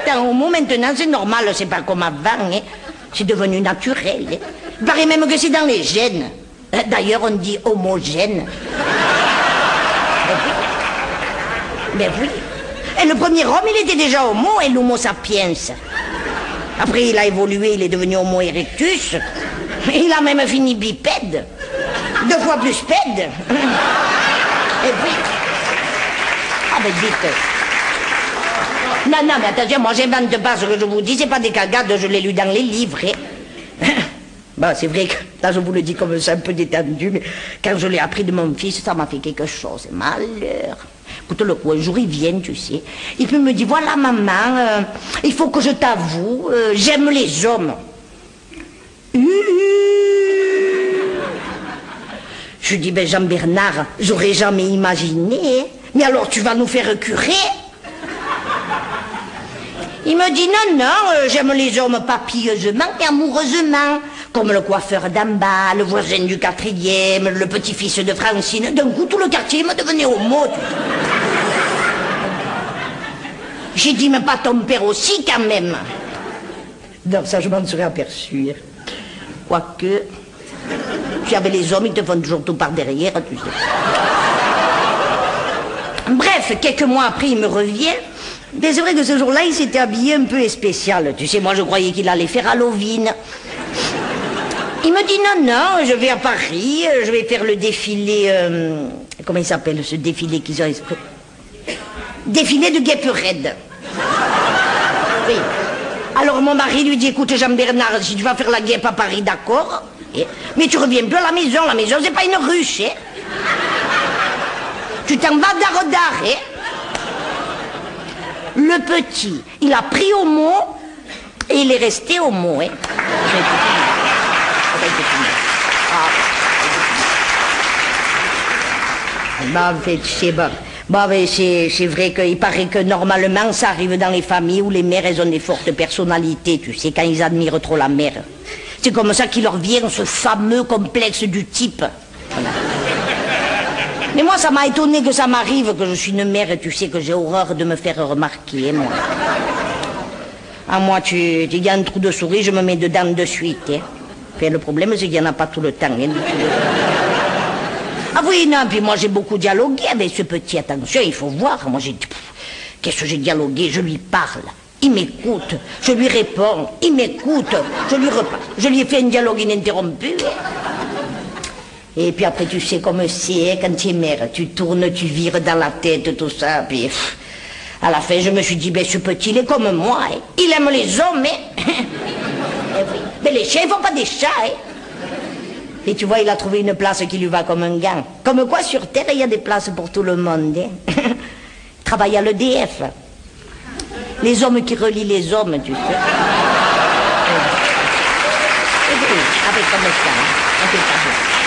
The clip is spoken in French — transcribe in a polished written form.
attends, homo maintenant, c'est normal, c'est pas comme avant, hein. C'est devenu naturel. Hein. Il paraît même que c'est dans les gènes. D'ailleurs, on dit homogène. Ben oui. Et le premier homme, il était déjà homo, et l'homo sapiens. Après, il a évolué, il est devenu homo erectus. Il a même fini bipède. 2 fois plus pède. Et puis... Ah ben dites... Non, mais attention, moi j'invente pas ce que je vous dis, c'est pas des cagades, je l'ai lu dans les livres. Hein. Bon, c'est vrai que, là je vous le dis comme ça, un peu détendu, mais quand je l'ai appris de mon fils, ça m'a fait quelque chose, malheur. Écoute, le coup, un jour il vient, tu sais, et puis il me dit, voilà maman, il faut que je t'avoue, j'aime les hommes. Je dis, ben Jean-Bernard, j'aurais jamais imaginé, mais alors tu vas nous faire curer? Il me dit, non, j'aime les hommes pas pieusement, mais amoureusement, comme le coiffeur d'en bas, le voisin du 4e, le petit-fils de Francine. D'un coup, tout le quartier me devenait homo. J'ai dit, mais pas ton père aussi, quand même. Non, ça, je m'en serais aperçu. Quoique, tu avais les hommes, ils te font toujours tout par derrière, tu sais. Bref, quelques mois après, il me revient. Mais c'est vrai que ce jour-là, il s'était habillé un peu spécial. Tu sais, moi, je croyais qu'il allait faire Halloween. Il me dit, non, je vais à Paris, je vais faire le défilé... comment il s'appelle, ce défilé qu'ils ont... Défilé de Guêpe-Raide. Oui. Alors, mon mari lui dit, écoute, Jean-Bernard, si tu vas faire la guêpe à Paris, d'accord, mais tu reviens plus à la maison, c'est pas une ruche, hein. Tu t'en vas d'art, hein. Le petit, il a pris au mot et il est resté au mot. Hein. En fait, c'est bon. C'est vrai qu'il paraît que normalement ça arrive dans les familles où les mères elles ont des fortes personnalités, tu sais, quand ils admirent trop la mère. C'est comme ça qu'il leur vient ce fameux complexe du type. Voilà. Mais moi, ça m'a étonné que ça m'arrive, que je suis une mère, et tu sais que j'ai horreur de me faire remarquer, moi. Ah, moi, tu dis un trou de souris, je me mets dedans de suite. Hein. Puis le problème, c'est qu'il n'y en a pas tout le temps. Hein, ah oui, non, puis moi, j'ai beaucoup dialogué avec ce petit. Attention, il faut voir. Moi, qu'est-ce que j'ai dialogué? Je lui parle. Il m'écoute. Je lui réponds. Il m'écoute. Je lui reparle. Je lui ai fait un dialogue ininterrompu. Hein. Et puis après, tu sais comme c'est, quand tu es mère, tu tournes, tu vires dans la tête, tout ça, puis à la fin, je me suis dit, ben ce petit, il est comme moi, hein. Il aime les hommes, hein. Oui. Mais les chiens, ils font pas des chats, hein. Et tu vois, il a trouvé une place qui lui va comme un gant. Comme quoi, sur Terre, il y a des places pour tout le monde, hein. Il travaille à l'EDF. Les hommes qui relient les hommes, tu sais. Avec comme ça, hein.